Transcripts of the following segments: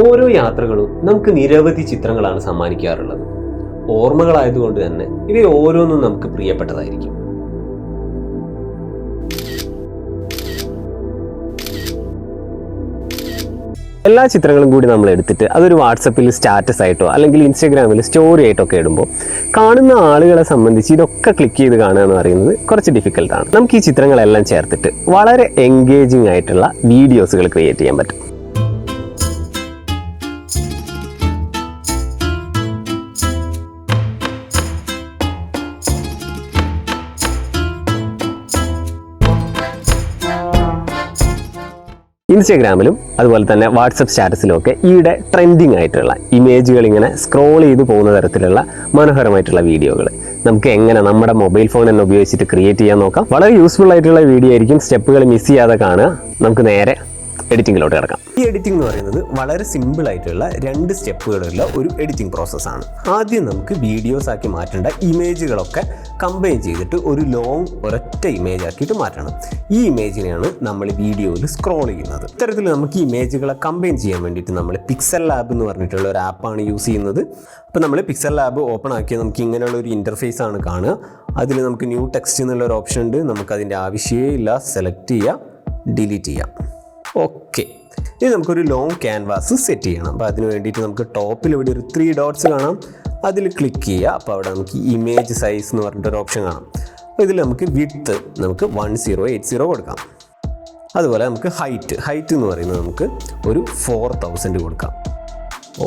ഓരോ യാത്രകളും നമുക്ക് നിരവധി ചിത്രങ്ങളാണ് സമ്മാനിക്കാറുള്ളത്. ഓർമ്മകളായതുകൊണ്ട് തന്നെ ഇവ ഓരോന്നും നമുക്ക് പ്രിയപ്പെട്ടതായിരിക്കും. എല്ലാ ചിത്രങ്ങളും കൂടി നമ്മൾ എടുത്തിട്ട് അതൊരു വാട്സപ്പിൽ സ്റ്റാറ്റസ് ആയിട്ടോ അല്ലെങ്കിൽ ഇൻസ്റ്റാഗ്രാമിൽ സ്റ്റോറി ആയിട്ടോ ഒക്കെ ഇടുമ്പോൾ കാണുന്ന ആളുകളെ സംബന്ധിച്ച് ഇതൊക്കെ ക്ലിക്ക് ചെയ്ത് കാണുക എന്ന് പറയുന്നത് കുറച്ച് ഡിഫിക്കൽട്ടാണ്. നമുക്ക് ഈ ചിത്രങ്ങളെല്ലാം ചേർത്തിട്ട് വളരെ എൻഗേജിങ് ആയിട്ടുള്ള വീഡിയോസുകൾ ക്രിയേറ്റ് ചെയ്യാൻ പറ്റും. ഇൻസ്റ്റാഗ്രാമിലും അതുപോലെ തന്നെ വാട്സപ്പ് സ്റ്റാറ്റസിലും ഒക്കെ ഈയിടെ ട്രെൻഡിങ് ആയിട്ടുള്ള ഇമേജുകൾ ഇങ്ങനെ സ്ക്രോൾ ചെയ്ത് പോകുന്ന തരത്തിലുള്ള മനോഹരമായിട്ടുള്ള വീഡിയോകൾ നമുക്ക് എങ്ങനെ നമ്മുടെ മൊബൈൽ ഫോൺ തന്നെ ഉപയോഗിച്ചിട്ട് ക്രിയേറ്റ് ചെയ്യാൻ നോക്കാം. വളരെ യൂസ്ഫുൾ ആയിട്ടുള്ള വീഡിയോ ആയിരിക്കും. സ്റ്റെപ്പുകൾ മിസ് ചെയ്യാതെ കാണുക. നമുക്ക് നേരെ എഡിറ്റിങ്ങിലോട്ട് കിടക്കാം. ഈ എഡിറ്റിംഗ് എന്ന് പറയുന്നത് വളരെ സിമ്പിൾ ആയിട്ടുള്ള 2 സ്റ്റെപ്പുകളുള്ള ഒരു എഡിറ്റിംഗ് പ്രോസസ്സാണ്. ആദ്യം നമുക്ക് വീഡിയോസ് ആക്കി മാറ്റേണ്ട ഇമേജുകളൊക്കെ കമ്പൈൻ ചെയ്തിട്ട് ഒരു ഒരൊറ്റ ഇമേജ് ആക്കിയിട്ട് മാറ്റണം. ഈ ഇമേജിനെയാണ് നമ്മൾ വീഡിയോയിൽ സ്ക്രോൾ ചെയ്യുന്നത്. ഇത്തരത്തിൽ നമുക്ക് ഈ ഇമേജുകളെ കമ്പൈൻ ചെയ്യാൻ വേണ്ടിയിട്ട് നമ്മൾ പിക്സൽ ലാബ് എന്ന് പറഞ്ഞിട്ടുള്ള ഒരു ആപ്പാണ് യൂസ് ചെയ്യുന്നത്. അപ്പോൾ നമ്മൾ പിക്സൽ ലാബ് ഓപ്പൺ ആക്കിയാൽ നമുക്ക് ഇങ്ങനെയുള്ള ഒരു ഇൻ്റർഫേസ് ആണ് കാണുക. അതിൽ നമുക്ക് ന്യൂ ടെക്സ്റ്റ് എന്നുള്ളൊരു ഓപ്ഷൻ ഉണ്ട്. നമുക്കതിൻ്റെ ആവശ്യമേ ഇല്ല. സെലക്ട് ചെയ്യുക, ഡിലീറ്റ് ചെയ്യാം. ഓക്കെ, ഇനി നമുക്കൊരു ലോങ് ക്യാൻവാസ് സെറ്റ് ചെയ്യണം. അപ്പോൾ അതിന് വേണ്ടിയിട്ട് നമുക്ക് ടോപ്പിൽ ഇവിടെ ഒരു 3 ഡോട്ട്സ് കാണാം. അതിൽ ക്ലിക്ക് ചെയ്യുക. അപ്പോൾ അവിടെ നമുക്ക് ഇമേജ് സൈസ് എന്ന് പറഞ്ഞിട്ടൊരു ഓപ്ഷൻ കാണാം. അപ്പോൾ ഇതിൽ നമുക്ക് വിഡ്ത്ത് നമുക്ക് 1080 കൊടുക്കാം. അതുപോലെ നമുക്ക് ഹൈറ്റ് എന്ന് പറയുന്നത് നമുക്ക് ഒരു 4000 കൊടുക്കാം.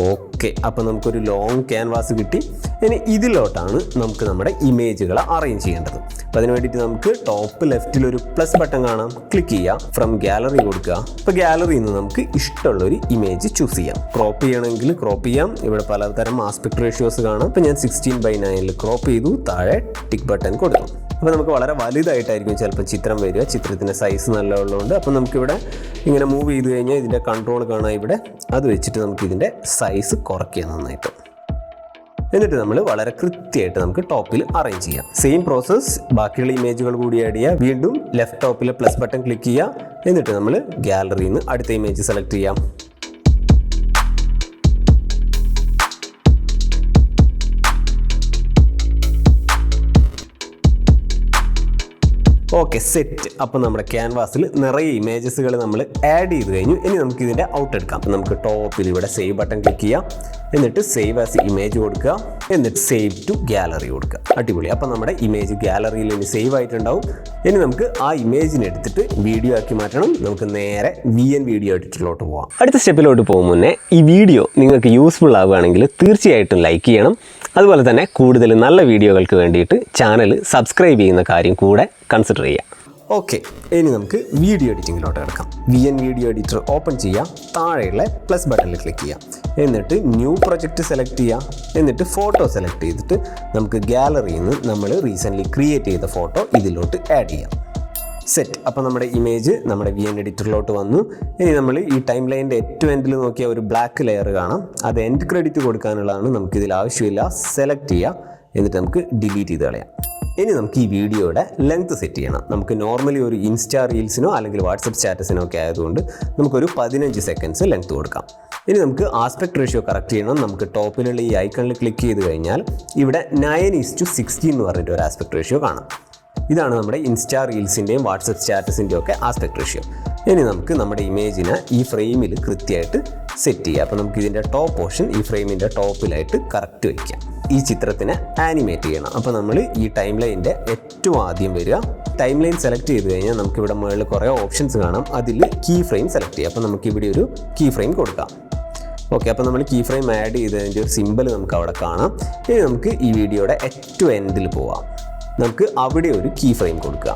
ഓക്കെ, അപ്പോൾ നമുക്കൊരു ലോങ് ക്യാൻവാസ് കിട്ടി. ഇനി ഇതിലോട്ടാണ് നമുക്ക് നമ്മുടെ ഇമേജുകളെ അറേഞ്ച് ചെയ്യേണ്ടത്. അപ്പോൾ അതിന് വേണ്ടിയിട്ട് നമുക്ക് ടോപ്പ് ലെഫ്റ്റിലൊരു പ്ലസ് ബട്ടൺ കാണാം. ക്ലിക്ക് ചെയ്യുക, ഫ്രം ഗാലറി കൊടുക്കുക. അപ്പോൾ ഗാലറിയിൽ നിന്ന് നമുക്ക് ഇഷ്ടമുള്ളൊരു ഇമേജ് ചൂസ് ചെയ്യാം. ക്രോപ്പ് ചെയ്യണമെങ്കിൽ ക്രോപ്പ് ചെയ്യാം. ഇവിടെ പലതരം ആസ്പെക്ട് റേഷ്യോസ് കാണാം. അപ്പോൾ ഞാൻ 16:9 ക്രോപ്പ് ചെയ്തു. താഴെ ടിക്ക് ബട്ടൺ കൊടുക്കും. അപ്പോൾ നമുക്ക് വളരെ വലുതായിട്ടായിരിക്കും ചിലപ്പോൾ ചിത്രം വരിക. ചിത്രത്തിൻ്റെ സൈസ് നല്ല ഉള്ളതുകൊണ്ട് അപ്പോൾ നമുക്കിവിടെ ഇങ്ങനെ മൂവ് ചെയ്ത് കഴിഞ്ഞാൽ ഇതിൻ്റെ കൺട്രോൾ കാണാം ഇവിടെ. അത് വെച്ചിട്ട് നമുക്ക് ഇതിൻ്റെ സൈസ് കുറയ്ക്കുക നന്നായിട്ട്. എന്നിട്ട് നമ്മൾ വളരെ കൃത്യമായിട്ട് നമുക്ക് ടോപ്പിൽ അറേഞ്ച് ചെയ്യാം. സെയിം പ്രോസസ്സ് ബാക്കിയുള്ള ഇമേജുകൾ കൂടി ആഡ് ചെയ്യുക. വീണ്ടും ലെഫ്റ്റ് ടോപ്പിൽ പ്ലസ് ബട്ടൺ ക്ലിക്ക് ചെയ്യുക. എന്നിട്ട് നമ്മൾ ഗാലറിയിൽ നിന്ന് അടുത്ത ഇമേജ് സെലക്ട് ചെയ്യാം. Okay, set. അപ്പോൾ നമ്മുടെ ക്യാൻവാസിൽ നിറയെ ഇമേജസുകൾ നമ്മൾ ആഡ് ചെയ്ത് കഴിഞ്ഞു. ഇനി നമുക്ക് ഇതിൻ്റെ ഔട്ട് എടുക്കാം. അപ്പോൾ നമുക്ക് ടോപ്പിൽ ഇവിടെ സേവ് ബട്ടൺ ക്ലിക്ക് ചെയ്യാം. എന്നിട്ട് സേവ് ആസ് ഇമേജ് കൊടുക്കുക. എന്നിട്ട് സേവ് ടു ഗാലറി കൊടുക്കുക. അടിപൊളി. അപ്പോൾ നമ്മുടെ ഇമേജ് ഗാലറിയിൽ ഇനി സേവ് ആയിട്ടുണ്ടാവും. ഇനി നമുക്ക് ആ ഇമേജിനെ എടുത്തിട്ട് വീഡിയോ ആക്കി മാറ്റണം. നമുക്ക് നേരെ VN വീഡിയോ എഡിറ്ററിലോട്ട് പോകാം. അടുത്ത സ്റ്റെപ്പിലോട്ട് പോകും മുന്നേ ഈ വീഡിയോ നിങ്ങൾക്ക് യൂസ്ഫുൾ ആവുകയാണെങ്കിൽ തീർച്ചയായിട്ടും ലൈക്ക് ചെയ്യണം. അതുപോലെ തന്നെ കൂടുതൽ നല്ല വീഡിയോകൾക്ക് വേണ്ടിയിട്ട് ചാനൽ സബ്സ്ക്രൈബ് ചെയ്യുന്ന കാര്യം കൂടെ കൺസിഡർ ചെയ്യാം. ഓക്കെ, ഇനി നമുക്ക് വീഡിയോ എഡിറ്റിങ്ങിലോട്ട് കിടക്കാം. VN വീഡിയോ എഡിറ്റർ ഓപ്പൺ ചെയ്യാം. താഴെയുള്ള പ്ലസ് ബട്ടണിൽ ക്ലിക്ക് ചെയ്യാം. എന്നിട്ട് ന്യൂ പ്രൊജക്റ്റ് സെലക്ട് ചെയ്യാം. എന്നിട്ട് ഫോട്ടോ സെലക്ട് ചെയ്തിട്ട് നമുക്ക് ഗാലറിയിൽ നിന്ന് നമ്മൾ റീസെൻ്റ്ലി ക്രിയേറ്റ് ചെയ്ത ഫോട്ടോ ഇതിലോട്ട് ആഡ് ചെയ്യാം. സെറ്റ്. അപ്പോൾ നമ്മുടെ ഇമേജ് നമ്മുടെ VN എഡിറ്ററിലോട്ട് വന്നു. ഇനി നമ്മൾ ഈ ടൈം ലൈനിൻ്റെ ഏറ്റവും എൻഡിൽ നോക്കിയാൽ ഒരു ബ്ലാക്ക് ലെയർ കാണാം. അത് എൻഡ് ക്രെഡിറ്റ് കൊടുക്കാനുള്ളതാണ്. നമുക്കിതിൽ ആവശ്യമില്ല. സെലക്ട് ചെയ്യുക. എന്നിട്ട് നമുക്ക് ഡിലീറ്റ് ചെയ്ത് കളയാം. ഇനി നമുക്ക് ഈ വീഡിയോയുടെ ലെങ്ത് സെറ്റ് ചെയ്യണം. നമുക്ക് നോർമലി ഒരു ഇൻസ്റ്റാ റീൽസിനോ അല്ലെങ്കിൽ വാട്സപ്പ് സ്റ്റാറ്റസിനോ ഒക്കെ ആയതുകൊണ്ട് നമുക്കൊരു 15 സെക്കൻഡ്സ് ലെങ്ത് കൊടുക്കാം. ഇനി നമുക്ക് ആസ്പെക്ട് റേഷ്യോ കറക്റ്റ് ചെയ്യണം. നമുക്ക് ടോപ്പിലുള്ള ഈ ഐക്കണിൽ ക്ലിക്ക് ചെയ്ത് കഴിഞ്ഞാൽ ഇവിടെ 9:16 എന്ന് പറഞ്ഞിട്ട് ഒരു ആസ്പെക്ട് റേഷ്യോ കാണാം. ഇതാണ് നമ്മുടെ ഇൻസ്റ്റാ റീൽസിൻ്റെയും വാട്സപ്പ് സ്റ്റാറ്റസിൻ്റെയും ഒക്കെ ആസ്പെക്ട് റേഷ്യോ. ഇനി നമുക്ക് നമ്മുടെ ഇമേജിനെ ഈ ഫ്രെയിമിൽ കൃത്യമായിട്ട് സെറ്റ് ചെയ്യുക. അപ്പോൾ നമുക്ക് ഇതിൻ്റെ ടോപ്പ് പോർഷൻ ഈ ഫ്രെയിമിൻ്റെ ടോപ്പിലായിട്ട് കറക്റ്റ് വയ്ക്കാം. ഈ ചിത്രത്തിനെ ആനിമേറ്റ് ചെയ്യണം. അപ്പോൾ നമ്മൾ ഈ ടൈം ലൈനിൻ്റെ ഏറ്റവും ആദ്യം വരിക. ടൈം ലൈൻ സെലക്ട് ചെയ്ത് കഴിഞ്ഞാൽ നമുക്കിവിടെ മുകളിൽ കുറേ ഓപ്ഷൻസ് കാണാം. അതിൽ കീ ഫ്രെയിം സെലക്ട് ചെയ്യുക. അപ്പോൾ നമുക്കിവിടെ ഒരു കീ ഫ്രെയിം കൊടുക്കാം. ഓക്കെ, അപ്പോൾ നമ്മൾ കീ ഫ്രെയിം ആഡ് ചെയ്തതിൻ്റെ ഒരു സിമ്പിൾ നമുക്ക് അവിടെ കാണാം. ഇനി നമുക്ക് ഈ വീഡിയോയുടെ ഏറ്റവും എൻഡിൽ പോവാം. നമുക്ക് അവിടെ ഒരു കീ ഫ്രെയിം കൊടുക്കുക.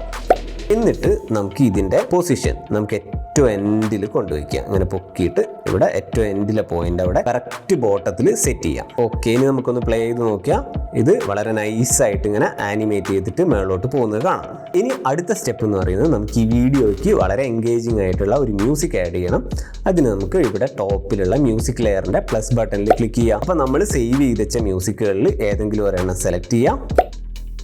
എന്നിട്ട് നമുക്ക് ഇതിൻ്റെ പൊസിഷൻ നമുക്ക് ഏറ്റവും എൻഡിൽ കൊണ്ടുവയ്ക്കുക. അങ്ങനെ പൊക്കിയിട്ട് ഇവിടെ ഏറ്റവും എൻഡിലെ പോയിന്റ് അവിടെ കറക്റ്റ് ബോട്ടത്തിൽ സെറ്റ് ചെയ്യാം. ഓക്കെ, ഇനി നമുക്കൊന്ന് പ്ലേ ചെയ്ത് നോക്കിയാൽ ഇത് വളരെ നൈസായിട്ട് ഇങ്ങനെ ആനിമേറ്റ് ചെയ്തിട്ട് മേളോട്ട് പോകുന്നത് കാണാം. ഇനി അടുത്ത സ്റ്റെപ്പ് എന്ന് പറയുന്നത് നമുക്ക് ഈ വീഡിയോയ്ക്ക് വളരെ എൻഗേജിങ് ആയിട്ടുള്ള ഒരു മ്യൂസിക് ആഡ് ചെയ്യണം. അതിന് നമുക്ക് ഇവിടെ ടോപ്പിലുള്ള മ്യൂസിക് ലെയറിൻ്റെ പ്ലസ് ബട്ടണിൽ ക്ലിക്ക് ചെയ്യാം. അപ്പോൾ നമ്മൾ സേവ് ചെയ്ത് വെച്ച മ്യൂസിക്കുകളിൽ ഏതെങ്കിലും ഒരെണ്ണം സെലക്ട് ചെയ്യാം.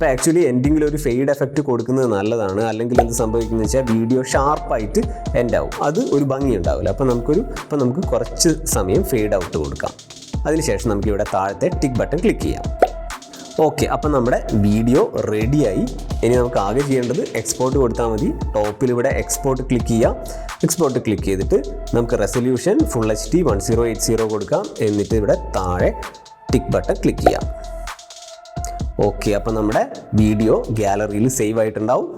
അപ്പോൾ ആക്ച്വലി എൻഡിങ്ങിൽ ഒരു ഫെയ്ഡ് എഫക്റ്റ് കൊടുക്കുന്നത് നല്ലതാണ്. അല്ലെങ്കിൽ എന്ത് സംഭവിക്കുന്നത് വെച്ചാൽ വീഡിയോ ഷാർപ്പായിട്ട് എൻഡ് ആവും, അത് ഒരു ഭംഗി ഉണ്ടാവില്ല. അപ്പോൾ നമുക്ക് കുറച്ച് സമയം ഫെയ്ഡ് ഔട്ട് കൊടുക്കാം. അതിനുശേഷം നമുക്ക് ഇവിടെ താഴത്തെ ടിക്ക് ബട്ടൺ ക്ലിക്ക് ചെയ്യാം. ഓക്കെ, അപ്പം നമ്മുടെ വീഡിയോ റെഡിയായി. ഇനി നമുക്ക് ആകെ ചെയ്യേണ്ടത് എക്സ്പോർട്ട് കൊടുത്താൽ മതി. ടോപ്പിൽ ഇവിടെ എക്സ്പോർട്ട് ക്ലിക്ക് ചെയ്യാം. എക്സ്പോർട്ട് ക്ലിക്ക് ചെയ്തിട്ട് നമുക്ക് റെസൊല്യൂഷൻ ഫുൾ HD 1080 കൊടുക്കാം. എന്നിട്ട് ഇവിടെ താഴെ ടിക്ക് ബട്ടൺ ക്ലിക്ക് ചെയ്യാം. ഓക്കെ, അപ്പം നമ്മുടെ വീഡിയോ ഗാലറിയിൽ സേവ് ആയിട്ടുണ്ടാവും.